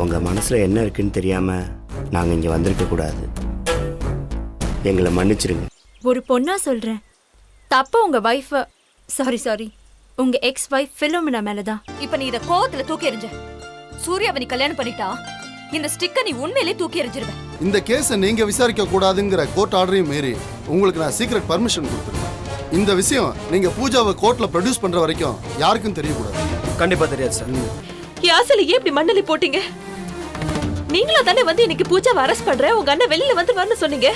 உங்கள் மனசில் என்ன இருக்குன்னு தெரியாமல் நாங்கள் இங்கே வந்திருக்கக்கூடாது. எங்களை மன்னிச்சிருங்க. ஒரு பொண்ணா சொல்கிறேன், தப்பு உங்கள் வைஃபை சாரி உங்கள் எக்ஸ் வைஃப் ஃபிலோமினா மேலே தான். இப்போ நீ இதை கோவத்துல தூக்கி எறிஞ்ச. சூர்யாவை நீ கல்யாணம் பண்ணிட்டா இந்த ஸ்டிக்கை நீ உண்மையிலே தூக்கி எறிஞ்சிருவேன். இந்த கேஸை நீங்க விசாரிக்க கூடாதுங்கிற கோர்ட் ஆர்டரையும் மீறி உங்களுக்கு நான் சீக்ரெட் பர்மிஷன் கொடுத்துருக்கேன். இந்த விஷயம் நீங்க பூஜாவை கோர்ட்ல ப்ரொடியூஸ் பண்ற வரைக்கும் யாருக்கும் தெரியக்கூடாது. கண்டிப்பா தெரியாது சார். யாசில ஏன் இப்படி மண்ணலி போட்டீங்க? நீங்களா தானே வந்து இன்னைக்கு பூஜாவை அரெஸ்ட் பண்ற உங்க அண்ணன் வெளியில வந்து வரணும் சொன்னீங்க.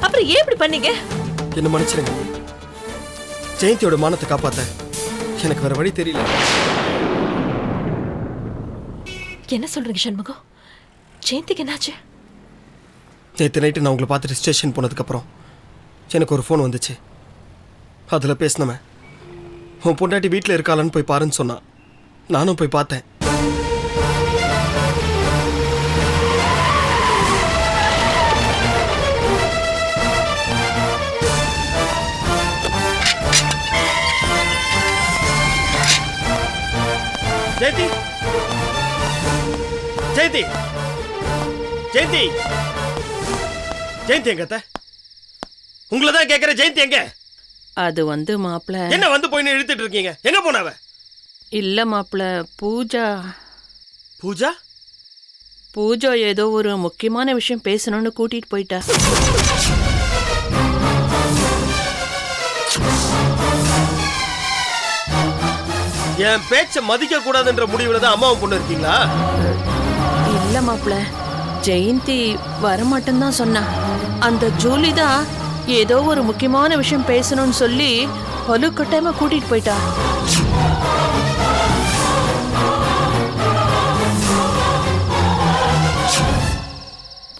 அப்புறம் ஏன் இப்படி பண்ணீங்க? என்ன மன்னிச்சிருங்க. ஜெயந்தியோட மானத்தை காப்பாத்த எனக்கு வேற வழி தெரியல. என்ன சொல்றீங்க சண்முகம்? ஜெயந்திக்கு என்னாச்சு? நேற்று நைட்டு நான் உங்களை பார்த்துட்டு ஸ்டேஷன் போனதுக்கப்புறம் எனக்கு ஒரு ஃபோன் வந்துச்சு. அதில் பேசினவன் உன் பொண்டாட்டி வீட்டில் இருக்காளான்னு போய் பாருன்னு சொன்னான். நானும் போய் பார்த்தேன். ஜெயந்தி ஜெயந்தி ஜெயந்தி ஜெயந்தி எங்க? உங்களை தான் கேட்குற. ஜெயந்தி எங்க? அது வந்து மாப்பிள்ள. என்ன வந்து போய் இழுத்துட்டு இருக்கீங்க? எங்க போனவ? இல்ல மாப்பிள்ள, பூஜா. பூஜா? பூஜா ஏதோ ஒரு முக்கியமான விஷயம் பேசணும்னு கூட்டிட்டு போயிட்டா. என் பேச்ச மதிக்க கூடாதுன்ற முடிவுல தான் அம்மாவும் பொண்ணு இருக்கீங்களா? இல்ல மாப்பிள்ள, ஜெயந்தி வரமாட்டேன்னு தான் சொன்னா. அந்த ஜூலி தான் ஏதோ ஒரு முக்கியமான விஷயம் பேசணும்னு சொல்லி வலுக்கட்டாயமா கூட்டிட்டு போயிட்டா.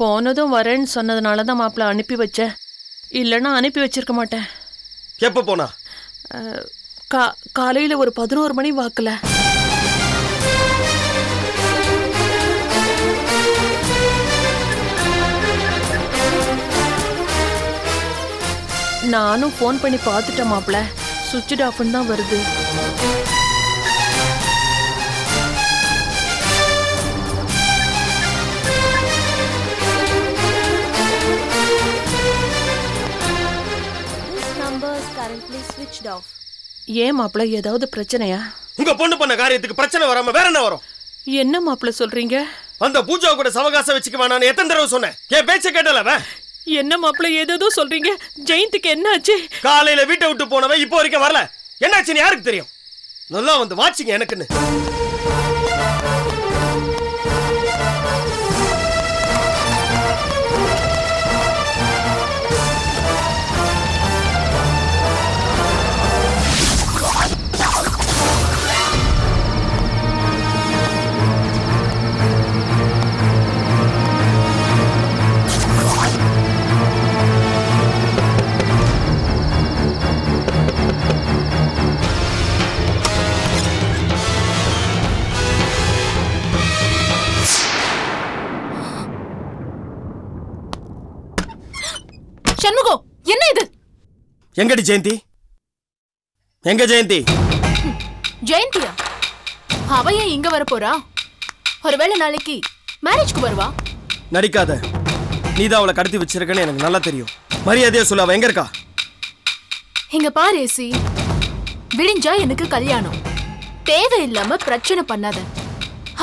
போனதும் வரேன்னு சொன்னதுனால தான் மாப்பிள்ள அனுப்பி வச்சேன். இல்லைன்னா அனுப்பி வச்சிருக்க மாட்டேன். எப்ப போனா? காலையில ஒரு 11 மணி வாக்குல. நானும் ஃபோன் பண்ணி பார்த்துட்டேன் மாப்பிள்ள, சுவிட்ச் ஆஃப்னு தான் வருது. ஏன் மாப்பிள்ள, ஏதாவது பிரச்சனையா? உங்க பொண்ணு பண்ண காரியத்துக்கு பிரச்சனை வராம வேற என்ன வரும்? என்ன மாப்பிள்ள சொல்றீங்க? அந்த பூஜா கூட சவகாசம் வச்சுக்க வேணான்னு எத்தனை தடவை சொன்னேன். என் பேச்ச கேட்டல? என்ன மாப்பிள்ள ஏதோ சொல்றீங்க? ஜெயந்திக்கு என்னாச்சு? காலையில வீட்டை விட்டு போனவன் இப்போ வரைக்கும் வரல. என்னாச்சுன்னு யாருக்கு தெரியும்? நல்லா வந்து வாட்சிங்க எனக்குன்னு. சண்முகம், என்ன இது? எங்கடி ஜெயந்தி? எங்க ஜெயந்தி? ஜெயந்தியா? அவ ஏன் இங்க வர போறா? ஒருவேளை நாளைக்கு மேரேஜ்க்கு வருவா? நடிக்காத. நீதான் அவளை கடத்தி வச்சிருக்கன்னு எனக்கு நல்லா தெரியும். மரியாதையா சொல்ல, அவ எங்க இருக்கா? இங்க பாரு ஏசி, விடிஞ்சா எனக்கு கல்யாணம். தேவையில்லாம பிரச்சனை பண்ணாத.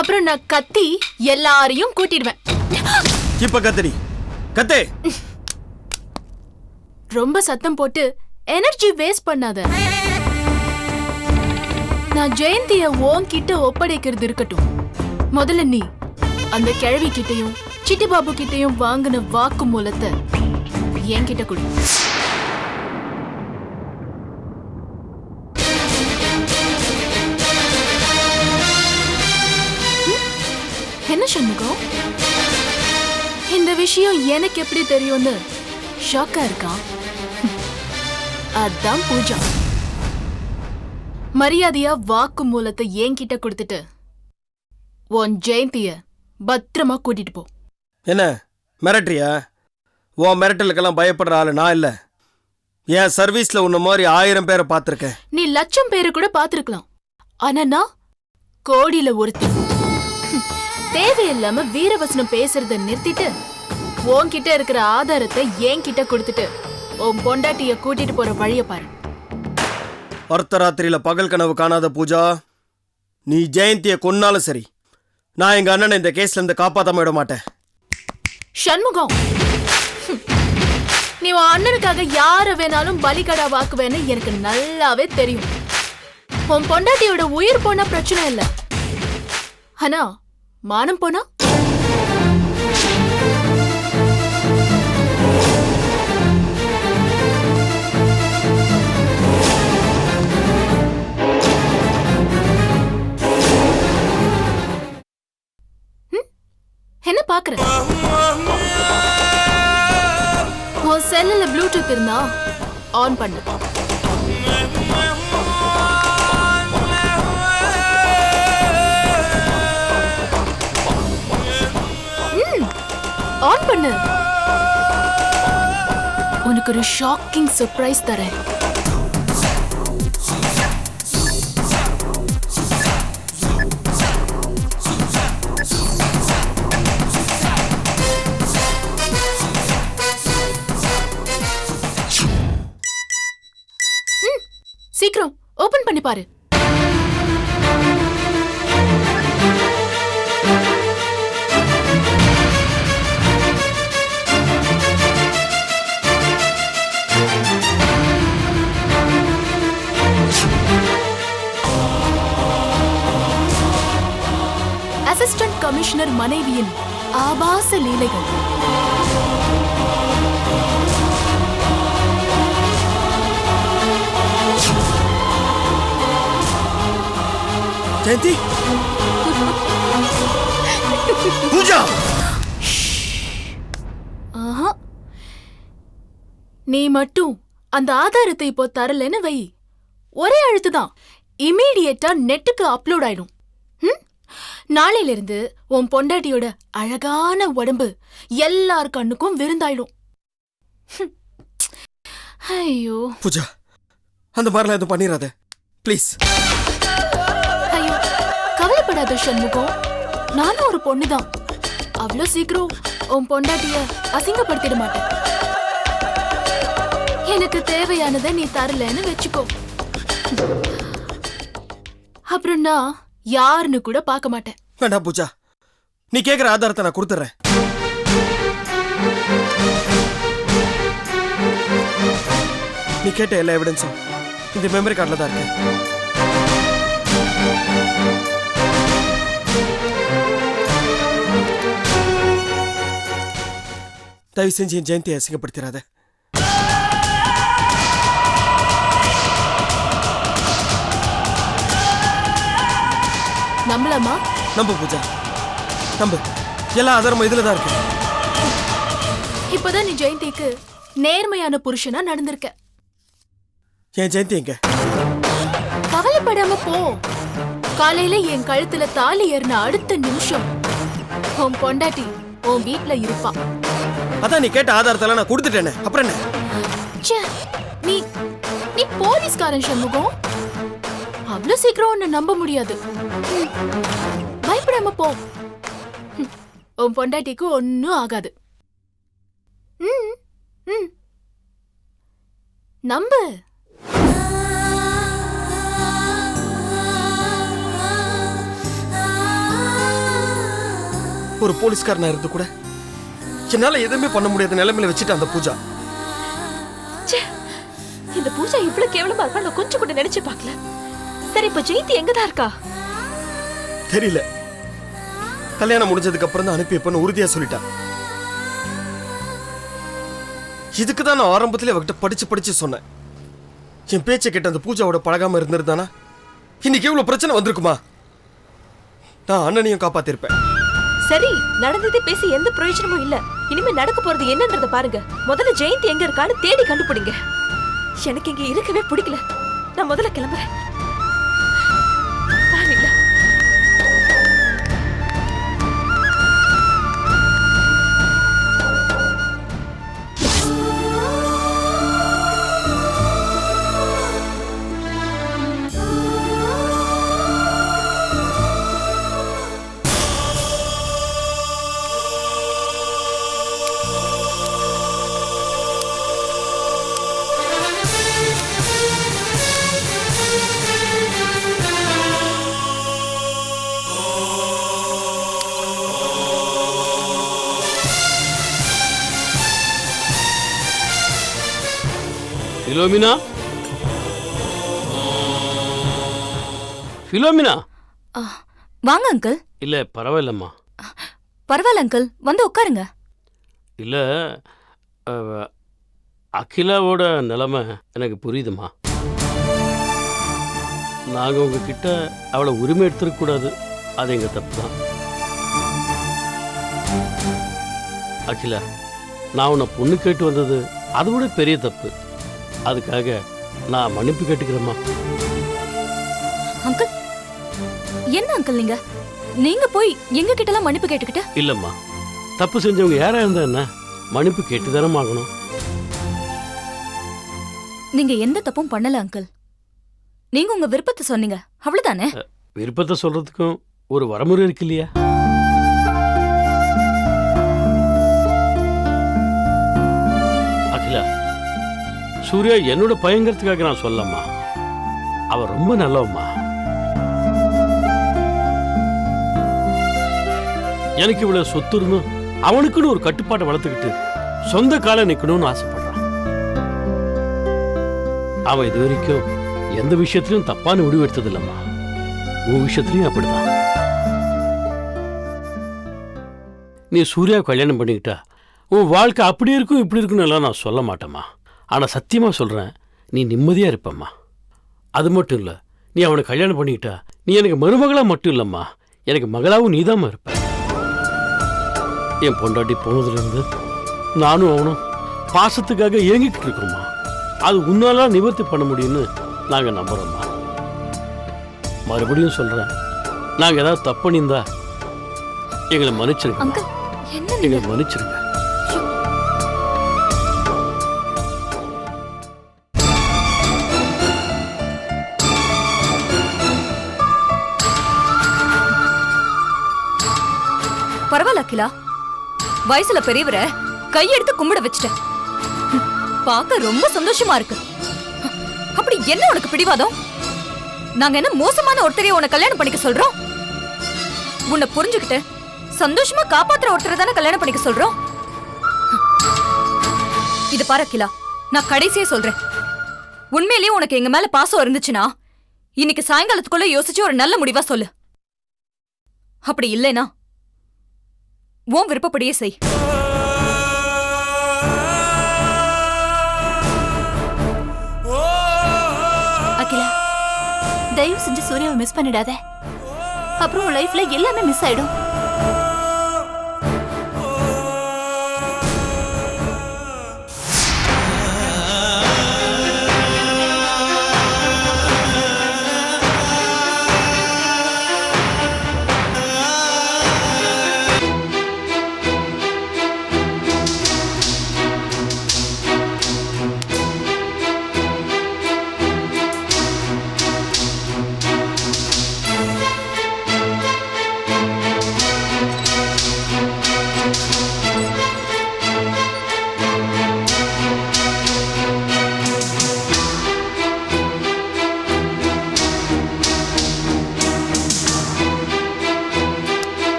அப்புறம் நான் கத்தி எல்லாரையும் கூட்டிடுவேன். இப்ப கத்தடி, கத்தே. ரொம்ப சத்தம் போட்டு எனர்ஜி வேஸ்ட் பண்ணாத. நான் ஜெயந்திய உன்கிட்ட ஒப்படைக்கிறது இருக்கட்டும். முதல்ல நீ அந்த கிழவி கிட்டையும் சிட்டி பாபு கிட்டையும் வாங்கின வாக்கு மூலத்தை என்கிட்ட கொடு. என்ன சண்முகம், இந்த விஷயம் எனக்கு எப்படி தெரியும்னு ஷாக்கா இருக்கான்? அதான் பூஜா. மரியாதையா வாக்கு மூலத்தை என்கிட்ட கொடுத்துட்டு உன் ஜெயந்திய பத்திரமா கூட்டிட்டு போ. என்ன மிரட்டுறியா? உன் மிரட்டலுக்கெல்லாம் பயப்படுற ஆளு நான் இல்ல. என் சர்வீஸ்ல உன்ன மாதிரி 1000 பேரை பார்த்திருக்கேன். நீ லட்சம் பேரை கூட பார்த்திருக்கலாம். ஆனா நான் கோடியில ஒருத்தி. தேவையில்லாம வீரவசனம் பேசுறத நிறுத்திட்டு உன்கிட்ட இருக்கிற ஆதாரத்தை என்கிட்ட கொடுத்துட்டு உன் பொண்டாட்டிய கூட்டிட்டு போற வழிய பாரு. அர்த்தராத்திரியில பகல் கனவு காணாத பூஜா, நீ ஜெயந்தியை கொன்னாலும் சரி, நான் எங்க அண்ணனை இந்த கேஸ்ல இருந்து காப்பாத்தாம விட மாட்டேன். சண்முகம், நீ உன் அண்ணனுக்காக யார வேணாலும் பலிகடா வாக்குவேன்னு எனக்கு நல்லாவே தெரியும். உன் பொண்டாட்டியோட உயிர் போனா பிரச்சனை இல்ல, ஆனா மானம் போனா என்ன பாக்குற? உன் செல்லுல ப்ளூடூத் இருந்தா ஆன் பண்ணு. ஆன் பண்ணு. உனக்கு ஒரு ஷாக்கிங் சர்ப்ரைஸ் தரேன். சீக்கிரம் ஓபன் பண்ணி பாரு. அசிஸ்டன்ட் கமிஷனர் மனைவியின் ஆபாச லீலைகள். ஜெயந்தி, பூஜா, ஆஹா, நீ மட்டும் அந்த ஆதாரத்தை இப்போ தரலன்னு வை, ஒரே அழுத்துதான் இமீடியட்டா நெட்டுக்கு அப்லோட் ஆயிடும். நாளையில இருந்து உன் பொண்டாட்டியோட அழகான உடம்பு எல்லார் கண்ணுக்கும் விருந்தாயிடும். ஐயோ பூஜா, அந்த மாதிரிலாம் எதுவும் பண்ணிடாத ப்ளீஸ். ஐயோ, கவலைப்படாத சண்முகம், நானும் ஒரு பொண்ணுதான். அவ்வளோ சீக்கிரம் உன் பொண்டாட்டிய அசிங்கப்படுத்திட மாட்டேன். எனக்கு தேவையானதை நீ தரலன்னு வச்சுக்கோ, அப்புறம் நான் யாருன்னு கூட பார்க்க மாட்டேன். வேண்டாம் பூஜா, நீ கேட்குற ஆதாரத்தை நான் கொடுத்துட்றேன். நீ கேட்ட எல்லா எவிடன்ஸும் இந்த மெமரி கார்டில் தான் இருக்கு. தயவு செஞ்சு என் ஜெயந்தியை அசிங்கப்படுத்திடாத. நம்பலாமா? நம்பு பூஜா, நம்பு. எல்லா ஆதாரமும் இதுல தான் இருக்கு. இப்பதான் நீ ஜெயந்திக்கு நேர்மையான புருஷனா நடந்திருக்க. என் ஜெயந்தி எங்க? கவலைப்படாம போ. காலையில என் கழுத்துல தாலி ஏறின அடுத்த நிமிஷம் உன் பொண்டாட்டி உன் வீட்ல இருப்பா. அதான் நீ கேட்ட ஆதாரத்தெல்லாம் நான் கொடுத்துட்டேனே, அப்புறம் என்ன? ச்சே, நீ நீ போலீஸ்காரன் சண்முகம், அவ்வளவு சீக்கிரம் உன்னை நம்ப முடியாது. பயப்படாம போ, உன் பொண்டாட்டிக்கு ஒன்னும் ஆகாது. நம்பு. ஒரு போலீஸ்காரனா இருந்து கூட என்னால எதுவுமே பண்ண முடியாத நிலைமையில வச்சுட்டு அந்த பூஜா. இந்த பூஜா இவ்வளவு கேவலமா இருக்கா நான் கொஞ்சம் கூட நினைச்சு பார்க்கல. சரி, இப்ப ஜெயந்தி எங்கதான் இருக்கா? தெரியல. கல்யாணம் முடிஞ்சதுக்கு அப்புறம் தான் அனுப்பி வைப்பேன்னு உறுதியா சொல்லிட்டா. இதுக்கு தான் நான் ஆரம்பத்திலே அவகிட்ட படிச்சு சொன்னேன். என் பேச்சை கேட்ட அந்த பூஜாவோட பழகாம இருந்திருந்தானா இன்னைக்கு எவ்வளவு பிரச்சனை வந்திருக்குமா? நான் அண்ணனையும் காப்பாத்திருப்பேன். சரி, நடந்ததே பேசி எந்த பிரயோஜனமும் இல்ல. இனிமே நடக்க போறது என்னன்றத பாருங்க. முதல்ல ஜெயந்தி எங்க இருக்கான்னு தேடி கண்டுபிடிங்க. எனக்கு இங்க இருக்கவே பிடிக்கல. நான் முதல்ல கிளம்புறேன். ஃபிலோமினா, ஃபிலோமினா. வாங்க அங்கிள். இல்ல பரவாயில்லம்மா. பரவாயில்ல அங்கிள், வந்து உட்காருங்க. இல்ல அகிலாவோட நிலைமை எனக்கு புரியுதுமா. நாங்கள் உங்ககிட்ட அவளை உரிமை எடுத்துருக்கூடாது, அது எங்கள் தப்பு தான். அகிலா, நான் உன்னை பொண்ணு கேட்டு வந்தது அதை விட பெரிய தப்பு. அதுக்காக நான் மன்னிப்பு கேட்டுக்கிறேம்மா. அங்கிள், என்ன அங்கிள் நீங்க நீங்க போய் எங்க கிட்டலாம் மன்னிப்பு கேட்டுக்கிட்ட? இல்லைம்மா, தப்பு செஞ்சவங்க யாரா இருந்தா என்ன, மன்னிப்பு கேட்டு தானே ஆகணும். நீங்க எந்த தப்பும் பண்ணல அங்கிள். நீங்க உங்க விருப்பத்தை சொன்னீங்க, அவ்வளவுதானே? விருப்பத்தை சொல்றதுக்கும் ஒரு வரமுறை இருக்கு இல்லையா? அகிலா, சூர்யா என்னோட பயங்கரத்துக்காக நான் சொல்லம்மா. அவ ரொம்ப நல்லவம்மா. எனக்கு இவ்வளவு சொத்துருன்னு அவனுக்குன்னு ஒரு கட்டுப்பாட்டை வளர்த்துக்கிட்டு சொந்த கால நிக்கணும்னு ஆசைப்படுறான். அவன் இது வரைக்கும் எந்த விஷயத்திலும் தப்பான முடிவு எடுத்தது இல்லம்மா. உன் விஷயத்திலையும் அப்படிதான். நீ சூர்யா கல்யாணம் பண்ணிக்கிட்டா உன் வாழ்க்கை அப்படி இருக்கும் இப்படி இருக்குன்னு எல்லாம் நான் சொல்ல மாட்டேம்மா. ஆனால் சத்தியமாக சொல்கிறேன், நீ நிம்மதியாக இருப்பம்மா. அது மட்டும் இல்லை, நீ அவனை கல்யாணம் பண்ணிக்கிட்டா நீ எனக்கு மருமகளாக மட்டும் இல்லைம்மா, எனக்கு மகளாகவும் நீதாம்மா இருப்ப. என் பொண்டாட்டி போனதுலேருந்து நானும் அவனும் பாசத்துக்காக ஏங்கிக்கிட்டு இருக்கோம்மா. அது உன்னால நிவர்த்தி பண்ண முடியும்னு நாங்கள் நம்புகிறோம்மா. மறுபடியும் சொல்கிறேன், நாங்கள் ஏதாவது தப்பு பண்ணியிருந்தா எங்களை மன்னிச்சிருங்க. எங்களை மன்னிச்சிருங்க. பரவாயில்ல அகிலா, வயசுல பெரியவரை கையெடுத்து கும்பிட வச்சுட்டேன். பார்க்க ரொம்ப சந்தோஷமா இருக்கு. அப்படி என்ன உனக்கு பிடிவாதம்? நாங்க என்ன மோசமான ஒருத்தரைய உன்னை கல்யாணம் பண்ணிக்க சொல்றோம்? உன்னை புரிஞ்சுக்கிட்டு சந்தோஷமா காப்பாத்துற ஒருத்தரை தானே கல்யாணம் பண்ணிக்க சொல்றோம். இது பாரு அகிலா, நான் கடைசியே சொல்றேன், உண்மையிலேயே உனக்கு எங்க மேல பாசம் இருந்துச்சுன்னா இன்னைக்கு சாயங்காலத்துக்குள்ள யோசிச்சு ஒரு நல்ல முடிவா சொல்லு. அப்படி இல்லைனா உன் விருப்பப்படியே செய். அகிலா, தயவு செஞ்சு சூர்யாவை மிஸ் பண்ணிடாத. அப்புறம் உன் லைஃப்ல எல்லாமே மிஸ் ஆயிடும்.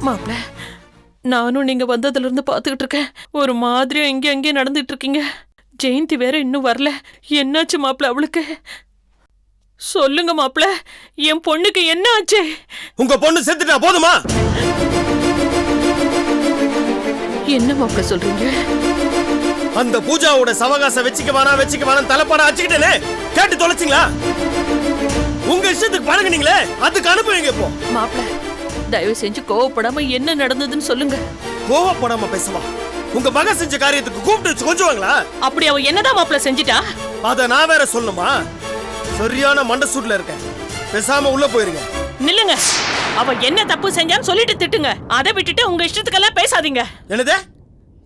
மாப்பிள்ள, நானும் நீங்க வந்ததுல இருந்து பாத்துக்கிட்டு இருக்கேன். ஒரு மாதிரியா இங்கே அங்கேயே நடந்துட்டு இருக்கீங்க. ஜெயந்தி வேற இன்னும் வரல. என்னாச்சு மாப்பிள்ள அவளுக்கு? சொல்லுங்க மாப்பிள்ள, என் பொண்ணுக்கு என்ன ஆச்சு? உங்க பொண்ணு செத்துட்டா போதுமா? என்ன மாப்பிள்ள சொல்றீங்க? அந்த பூஜாவோட சவகாசம் வச்சுக்க தலைப்பாட ஆச்சுக்கிட்டே கேட்டு தொலைச்சிங்களா? உங்க இஷ்டத்துக்கு பழகுனீங்களே, அதுக்கு அனுப்புவீங்க. இப்போ மாப்பிள்ள, தயவு செஞ்சு கோவப்படாம என்ன நடந்ததுன்னு சொல்லுங்க. கோவப்படாம பேசவா? உங்க மக செஞ்ச காரியத்துக்கு கூப்பிட்டு வச்சு கொஞ்சுவாங்களா? அப்படி அவ என்னதான் மாப்பிள்ள செஞ்சிட்டா? அத நான் வேற சொல்லணுமா? சரியான மண்ட சூட்ல இருக்கேன். பேசாம உள்ள போயிருங்க. நில்லுங்க. அவ என்ன தப்பு செஞ்சான்னு சொல்லிட்டு திட்டுங்க. அதை விட்டுட்டு உங்க இஷ்டத்துக்கெல்லாம் பேசாதீங்க. என்னது?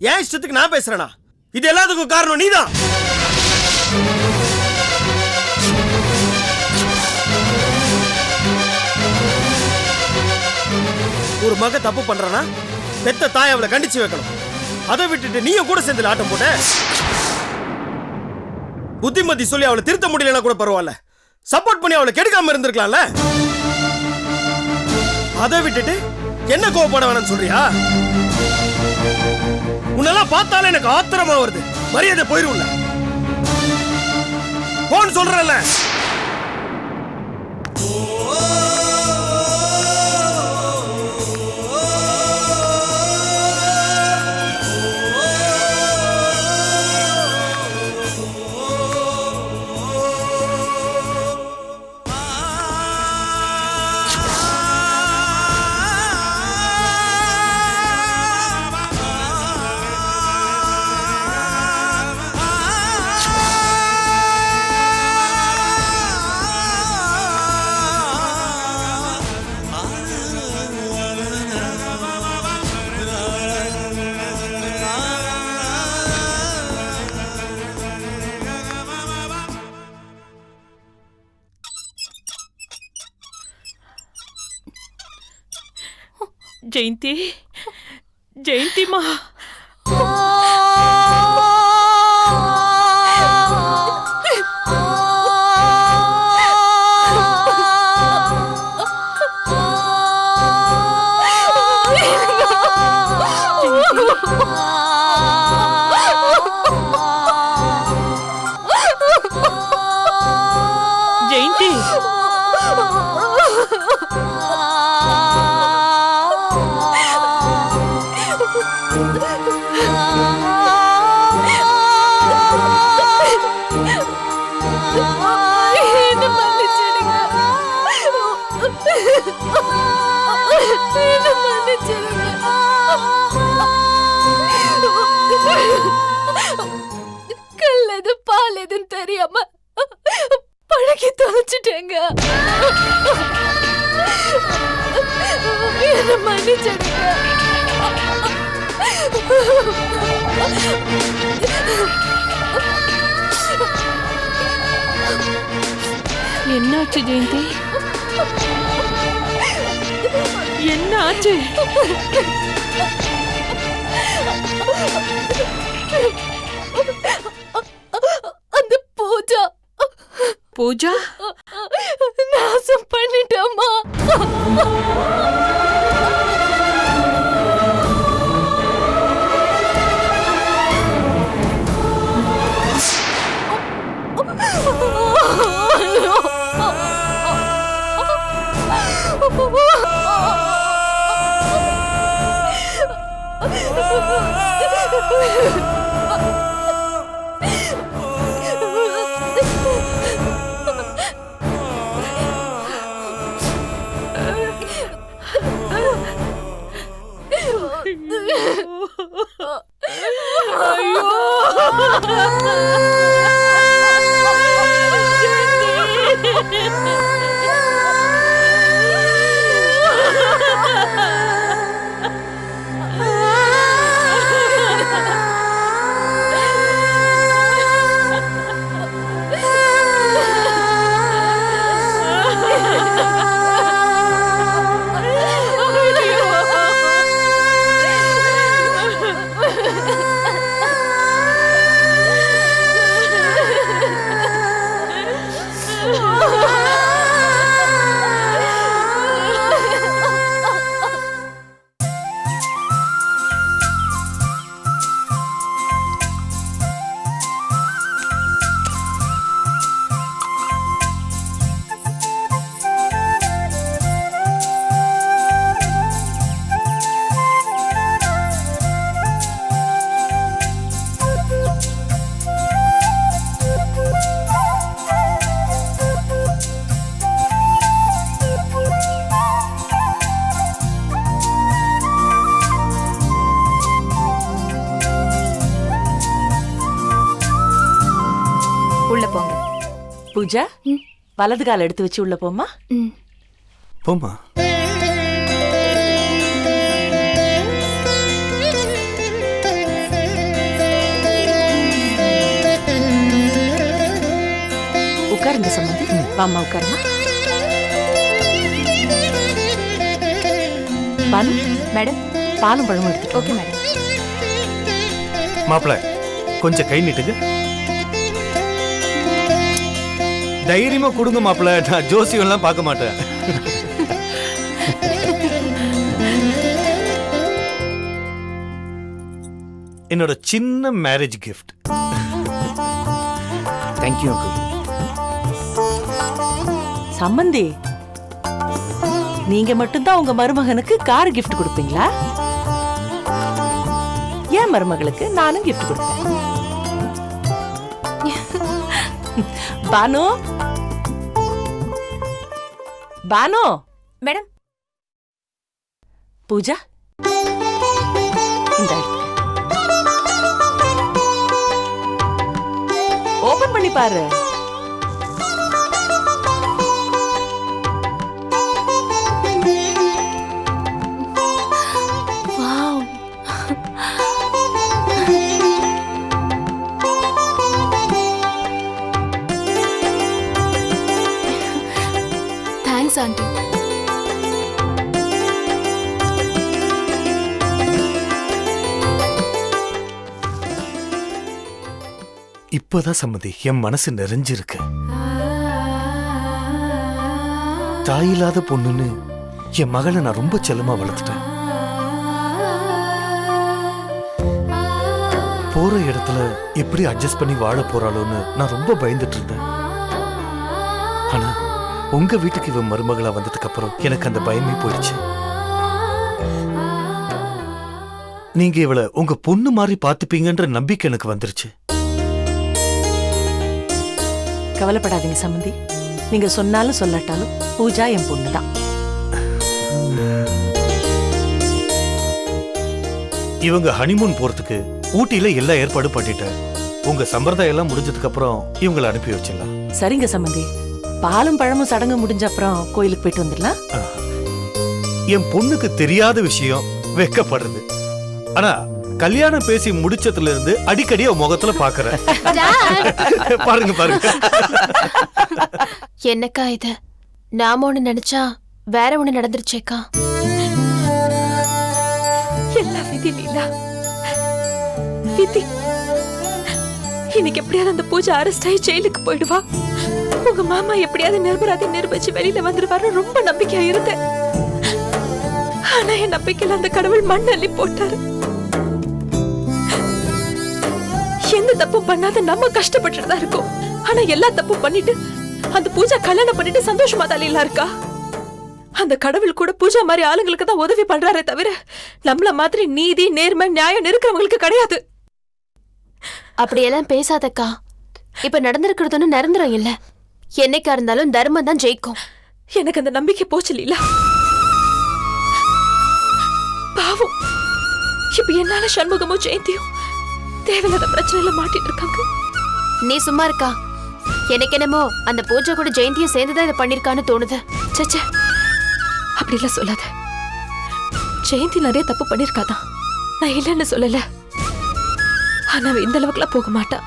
ஏன் இஷ்டத்துக்கு நான் பேசுறேனா? இது எல்லாத்துக்கும் காரணம் நீதான். ஒரு மக தப்பு பண்றானா பெத்த தாய் அவளை கண்டிச்சு வைக்கணும். அதை விட்டுட்டு நீயும் கூட சேர்ந்து ஆட்டம் போட்ட. புத்திமதி சொல்லி அவளை திருத்த முடியலன்னா கூட பரவாயில்ல, சப்போர்ட் பண்ணி அவளை கெடுக்காம இருந்திருக்கலாம்ல. அதை விட்டுட்டு என்ன கோவப்பட வேணாம்னு சொல்றியா? உன்னெல்லாம் பார்த்தாலே எனக்கு ஆத்திரமா வருது. மரியாதை போயிரும்ல, போன் சொல்றல. ஜெயந்தி, ஜெயந்திமா, ஜெயந்தி, கல்லது பால் எதுன்னு தெரியாம பழகி தொலைச்சிட்டேங்க. என்ன மன்னிச்சிடுங்க. என்னாச்சு ஜெயந்தி? என்னாச்சு? அந்த பூஜா பூஜா நாசம் பண்ணிட்டோமா? பூஜா, வலது கால் எடுத்து வச்சு உள்ள போமா. போமா. வாமா உட்காருமா. பானு மேடம். பாலும் பழமும் எடுத்துட்டு. Okay madam. மாப்பிள்ள கொஞ்சம் கை நீட்டுங்க. தைரியமா கொடுங்க மாப்பிள்ள, நான் ஜோசியம் எல்லாம் பார்க்க மாட்டேன். என்னோட சின்ன மேரேஜ் கிஃப்ட். Thank you uncle. சம்மந்தி, நீங்க மட்டும்தான் உங்க மருமகனுக்கு கார் கிஃப்ட் கொடுப்பீங்களா? ஏன் மருமகளுக்கு நானும் கிஃப்ட் கொடுப்பேன். பானு, பானு. மேடம். பூஜா, இந்த ஓபன் பண்ணி பாரு. வாவ். Thanks aunty. இப்பதான் சம்மதி என் மனசு நிறைஞ்சிருக்கு. தாயில்லாத பொண்ணுன்னு என் மகளை நான் ரொம்ப செல்லமா வளர்த்துட்டேன். போற இடத்துல எப்படி அட்ஜஸ்ட் பண்ணி வாழ போறாளோன்னு நான் ரொம்ப பயந்துட்டு இருந்தேன். ஆனா உங்க வீட்டுக்கு இவன் மருமகளா வந்ததுக்கு அப்புறம் எனக்கு அந்த பயமே போயிடுச்சு. நீங்க இவளை உங்க பொண்ணு மாதிரி பாத்துப்பீங்கன்ற நம்பிக்கை எனக்கு வந்துருச்சு. கவலைப்படாதீங்க சம்மந்தி, நீங்க சொன்னாலும் சொல்லாட்டாலும் பூஜா என் பொண்ணுதான். இவங்க ஹனிமூன் போறதுக்கு ஊட்டியில எல்லா ஏற்பாடும் பண்ணிட்டேன். உங்க சம்பிரதாயம் எல்லாம் முடிஞ்சதுக்கு அப்புறம் இவங்களை அனுப்பி வச்சிடலாம். சரிங்க சம்மந்தி, பாலும் பழமும் சடங்கு முடிஞ்ச அப்புறம் கோயிலுக்கு போயிட்டு வந்துடலாம். என் பொண்ணுக்கு தெரியாத விஷயம் வெக்கப்படுறது. ஆனா கல்யாணம் பேசி முடிச்சதுல இருந்து அடிக்கடி அவ முகத்துல பாக்குறேன். பாருங்க பாருங்க. என்னக்கா இது? நாம ஒண்ணு நினைச்சா வேற ஒண்ணு நடந்துருச்சேக்கா. எல்லாம் விதி லீலா, விதி. இன்னைக்கு எப்படியாவது அந்த பூஜை அரெஸ்ட் ஆகி ஜெயிலுக்கு போயிடுவா. உங்க மாமா எப்படியாவது நிர்பராதி நிரூபிச்சு வெளியில வந்துருவாரு ரொம்ப நம்பிக்கையா இருந்தேன். ஆனா என் நம்பிக்கையில அந்த கடவுள் மண் அள்ளி போட்டாரு. எந்த தப்பும் பண்ணாத நம்ம கஷ்டப்பட்டுட்டு தான் இருக்கோம். ஆனா எல்லா தப்பும் பண்ணிட்டு அந்த பூஜா கல்யாணம் பண்ணிட்டு சந்தோஷமா தான் லீலா இருக்கா. அந்த கடவுள் கூட பூஜா மாதிரி ஆளுங்களுக்கு தான் உதவி பண்றாரே தவிர நம்மள மாதிரி நீதி நேர்மை நியாயம் இருக்கிறவங்களுக்கு கிடையாது. அப்படியெல்லாம் பேசாதக்கா. இப்ப நடந்திருக்கிறதுன்னு நிரந்தரம் இல்ல. என்னைக்கா இருந்தாலும் தர்மம் தான் ஜெயிக்கும். எனக்கு அந்த நம்பிக்கை போச்சு லீலா. பாவம், இப்ப என்னால சண்முகமும் ஜெயந்தியும் தேவையில்லாத பிரச்சனையில மாட்டிட்டு இருக்காங்க. நீ சும்மா இருக்கா? எனக்கு என்னமோ அந்த பூஜா கூட ஜெயந்தியும் சேர்ந்துதான் இதை பண்ணிருக்கான்னு தோணுது. சச்சே, அப்படிலாம் சொல்லாத. ஜெயந்தி நிறைய தப்பு பண்ணிருக்காதான், நான் இல்லைன்னு சொல்லல. ஆனா அவ இந்த அளவுக்குலாம் போக மாட்டா.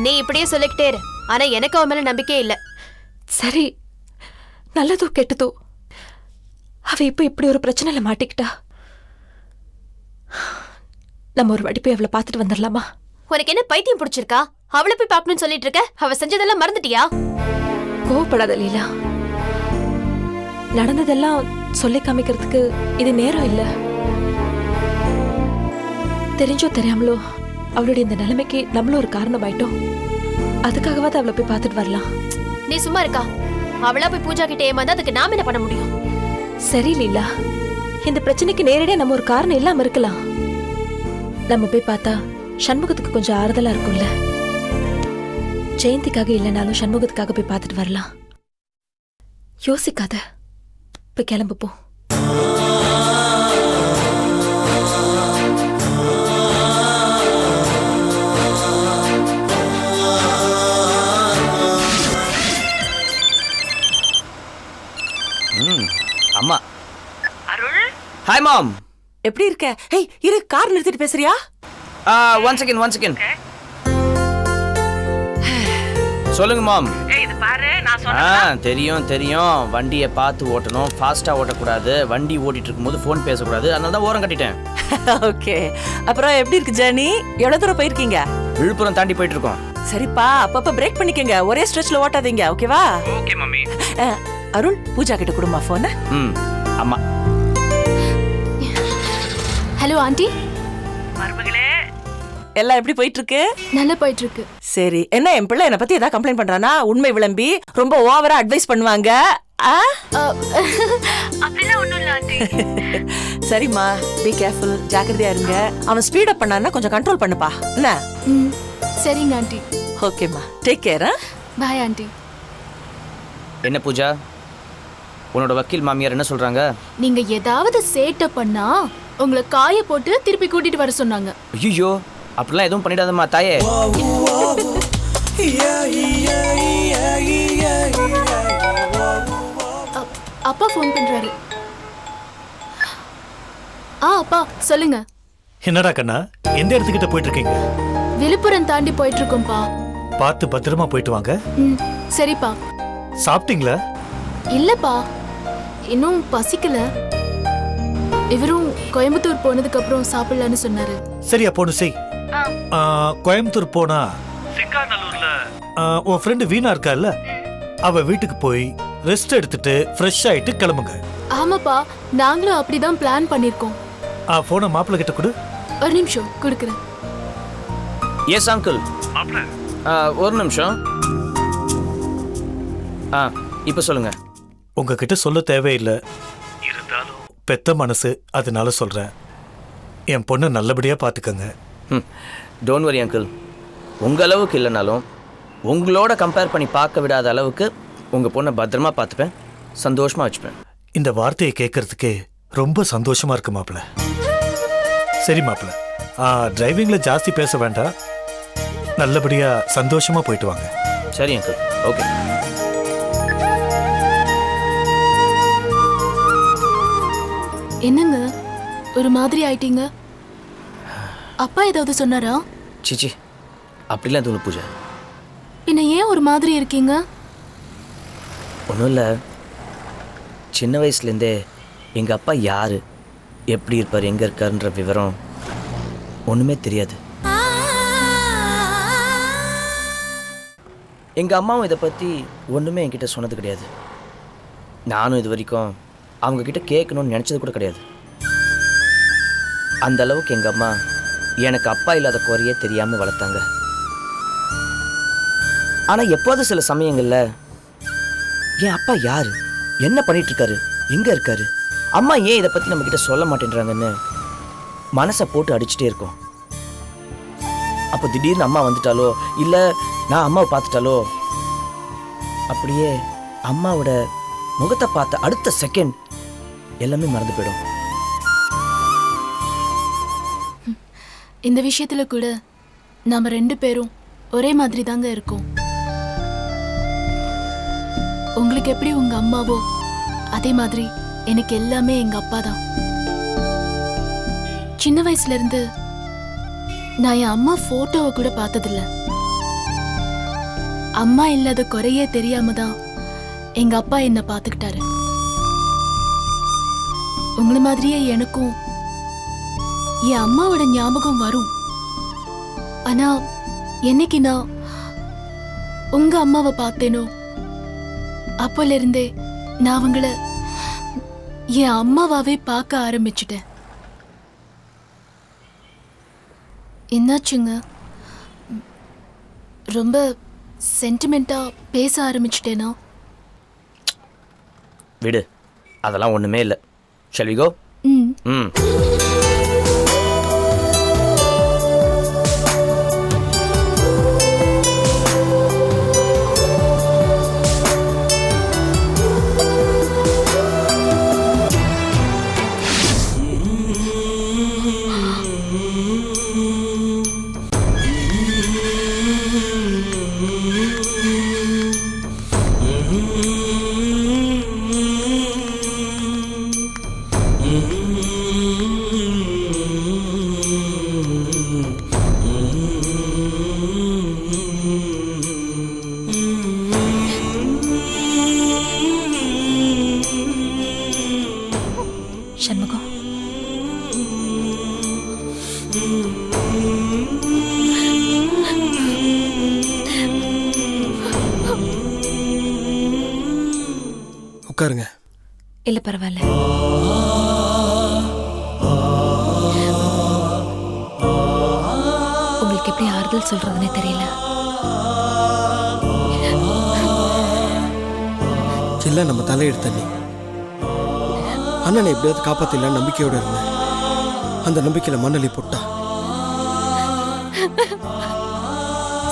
நீ இப்படியே சொல்லிக்கிட்டே இரு. ஆனா எனக்கு அவன் மேல நம்பிக்கையே இல்ல. சரி, நல்லதோ கெட்டதோ அவ இப்ப இப்படி ஒரு பிரச்சனையில மாட்டிக்கிட்டா. நம்ம ஒரு வாட்டி போய் அவளை பார்த்துட்டு வந்துடலாமா? உனக்கு என்ன பைத்தியம் பிடிச்சிருக்கா? அவளை போய் பார்க்கணும்னு சொல்லிட்டு இருக்க. அவ செஞ்சதெல்லாம் மறந்துட்டியா? கோவப்படாத லீலா. நடந்ததெல்லாம் சொல்லி காமிக்கிறதுக்கு இது நேரம் இல்ல. தெரிஞ்சோ தெரியாமலோ அவளுடைய இந்த நிலைமைக்கு நம்மளும் ஒரு காரணம் ஆயிட்டோம். அதுக்காகவாது அவளை போய் பார்த்துட்டு வரலாம். நீ சும்மா இருக்கா? அவளா போய் பூஜா கிட்ட ஏமாந்தா அதுக்கு நாம என்ன பண்ண முடியும்? சரி லீலா, இந்த பிரச்சனைக்கு நேரடியா நம்ம ஒரு காரணம் இல்லாம இருக்கலாம். நம்ம போய் பார்த்தா சண்முகத்துக்கு கொஞ்சம் ஆறுதலா இருக்கும்ல. ஜெயந்திக்காக இல்லைனாலும் சண்முகத்துக்காக போய் பார்த்துட்டு வரலாம். யோசிக்காத, போய் கிளம்பு போ. அம்மா. அருள். Hi mom. எப்படி இருக்க? ஏய் இரு, கார் நிறுத்திட்டு பேசுறியா? One second. சொல்லுங்க மாம். இது தெரியும் தெரியும். வண்டியை பார்த்து ஓட்டணும், ஃபாஸ்டா ஓட்டக்கூடாது. வண்டி ஓட்டிட்டு இருக்கும்போது ஃபோன் பேசக்கூடாது. அதனால தான் ஓரம் கட்டிட்டேன். ஓகே. அப்புறம் எப்படி இருக்கு ஜர்னி? எவ்வளவு தூரம் போயிருக்கீங்க? விழுப்புரம் தாண்டி போயிட்டு இருக்கோம். சரிப்பா, அப்பப்ப பிரேக் பண்ணிக்கங்க. ஒரே ஸ்ட்ரெச்ல ஓட்டாதீங்க, ஓகேவா? Okay mummy. அருள், பூஜா கிட்ட கொடுமா போன். அம்மா. Hello aunty. எல்லாம் எப்படி போயிட்டு இருக்கு? நல்லா போயிட்டு இருக்கு. சரி, என்ன என் பிள்ளை என்ன பத்தி ஏதாவது கம்ப்ளைண்ட் பண்றானா? உண்மை விளம்பி ரொம்ப ஓவரா அட்வைஸ் பண்ணுவாங்க. சரிம்மா, பி கேர்ஃபுல், ஜாக்கிரதையா இருங்க. அவன் ஸ்பீட் அப் பண்ணான்னா கொஞ்சம் கண்ட்ரோல் பண்ணுப்பா. என்ன? சரிங்க ஆண்டி. ஓகேம்மா, டேக் கேர். Bye aunty. என்ன பூஜா, உன்னோட வக்கீல் மாமியார் என்ன சொல்றாங்க? நீங்க ஏதாவது சேட்டை பண்ணா உங்களை காய போட்டு திருப்பி கூட்டிட்டு வர சொன்னாங்க. ஐயோ, அப்படிலாம் எதுவும் பண்ணிடாதம்மா தாயே. அப்பா ஃபோன் பண்றாரு. அப்பா சொல்லுங்க. என்னடா கண்ணா, எந்த இடத்துக்கிட்ட போயிட்டு இருக்கீங்க? விழுப்புரம் தாண்டி போயிட்டு இருக்கோம்ப்பா. பார்த்து பத்திரமா போயிட்டு வாங்க. சரிப்பா. சாப்பிட்டீங்களா? இல்லப்பா, இன்னும் பசிக்கல. இவரும் கோயம்புத்தூர் போனதுக்கு அப்புறம் சாப்பிடலான்னு சொன்னாரு. சரி, அப்போ ஒன்று செய். கோயம்புத்தூர் போனா சிங்காநல்லூர்ல உன் ஃப்ரெண்டு வீணா இருக்கால, அவ வீட்டுக்கு போய் ரெஸ்ட் எடுத்துட்டு ஃப்ரெஷ் ஆயிட்டு கிளம்புங்க. ஆமாப்பா, நாங்களும் அப்படிதான் பிளான் பண்ணிருக்கோம். போனை மாப்பிள்ளை கிட்ட கொடு. ஒரு நிமிஷம் கொடுக்குறேன். Yes uncle. ஒரு நிமிஷம். இப்போ சொல்லுங்க. உங்ககிட்ட சொல்ல தேவையில்லை, இருந்தாலும் பெத்த மனசு, அதனால சொல்றேன். என் பொண்ணை நல்லபடியா பாத்துக்கங்க. Don't worry uncle. உங்க அளவுக்கு இல்லைனாலும் உங்களோட கம்பேர் பண்ணி பார்க்க விடாத அளவுக்கு உங்க பொண்ணை பத்திரமா பார்த்துப்பேன், சந்தோஷமா வச்சுப்பேன். இந்த வார்த்தையை கேட்கறதுக்கே ரொம்ப சந்தோஷமா இருக்கு மாப்பிள்ள. சரி மாப்பிள்ள, டிரைவிங்ல ஜாஸ்தி பேச வேண்டாம், நல்லபடியா சந்தோஷமா போயிட்டு வாங்க. சரி அங்கிள், ஓகே. என்னங்க ஒரு மாதிரி ஆயிட்டீங்க? அப்பா ஏதாவது சொன்னாரா? சிச்சி, அப்படிலாம் எதுவும் பூஜா. பின்ன ஏன் ஒரு மாதிரி இருக்கீங்க? ஒன்றும் இல்லை, சின்ன வயசுலேருந்தே எங்கள் அப்பா யார், எப்படி இருப்பார், எங்கே இருக்காருன்ற விவரம் ஒன்றுமே தெரியாது. எங்கள் அம்மாவும் இதை பற்றி ஒன்றுமே என்கிட்ட சொன்னது கிடையாது. நானும் இது வரைக்கும் அவங்கக்கிட்ட கேட்கணும்னு நினச்சது கூட கிடையாது. அந்த அளவுக்கு எங்கள் அம்மா எனக்கு அப்பா இல்லாத குறையே தெரியாமல் வளர்த்தாங்க. ஆனால் எப்போது சில சமயங்களில் என் அப்பா யார், என்ன பண்ணிகிட்ருக்காரு, எங்கே இருக்காரு, அம்மா ஏன் இதை பற்றி நம்மக்கிட்ட சொல்ல மாட்டேன்றாங்கன்னு மனசை போட்டு அடிச்சுட்டே இருக்கோம். அப்போ திடீர்னு அம்மா வந்துட்டாலோ இல்லை நான் அம்மாவை பார்த்துட்டாலோ அப்படியே அம்மாவோட முகத்தை பார்த்த அடுத்த செகண்ட் எல்லாமே மறந்து போயிடும். இந்த விஷயத்துல கூட நாம ரெண்டு பேரும் ஒரே மாதிரி தாங்க இருக்கோம். உங்களுக்கு எப்படி உங்க அம்மாவோ அதே மாதிரி எனக்கு எல்லாமே எங்க அப்பா தான். சின்ன வயசுல இருந்து நான் என் அம்மா போட்டோவை கூட பார்த்ததில்ல. அம்மா இல்லாத குறையே தெரியாம தான் எங்க அப்பா என்ன பார்த்துக்கிட்டாரு. உங்களை மாதிரியே எனக்கும் என் அம்மாவோட ஞாபகம் வரும். ஆனா என்னைக்கு நான் உங்க அம்மாவை பார்த்தேனோ அப்போல இருந்தே நான் அவங்கள என் அம்மாவாவே பார்க்க ஆரம்பிச்சிட்டேன். என்னாச்சுங்க, ரொம்ப சென்டிமெண்டா பேச ஆரம்பிச்சிட்டேனா? விடு, அதெல்லாம் ஒன்றுமே இல்லை. Shall we go? உட்காருங்க. இல்ல பரவாயில்ல. உங்களுக்கு எப்படி ஆறுதல் சொல்றதுன்னே தெரியல. இல்ல நம்ம தலையிடு தண்ணி. அண்ணனை எப்படியாவது காப்பாத்திடலாம் நம்பிக்கையோட இருந்தேன். அந்த நம்பிக்கையில மண்ணலி போட்டா.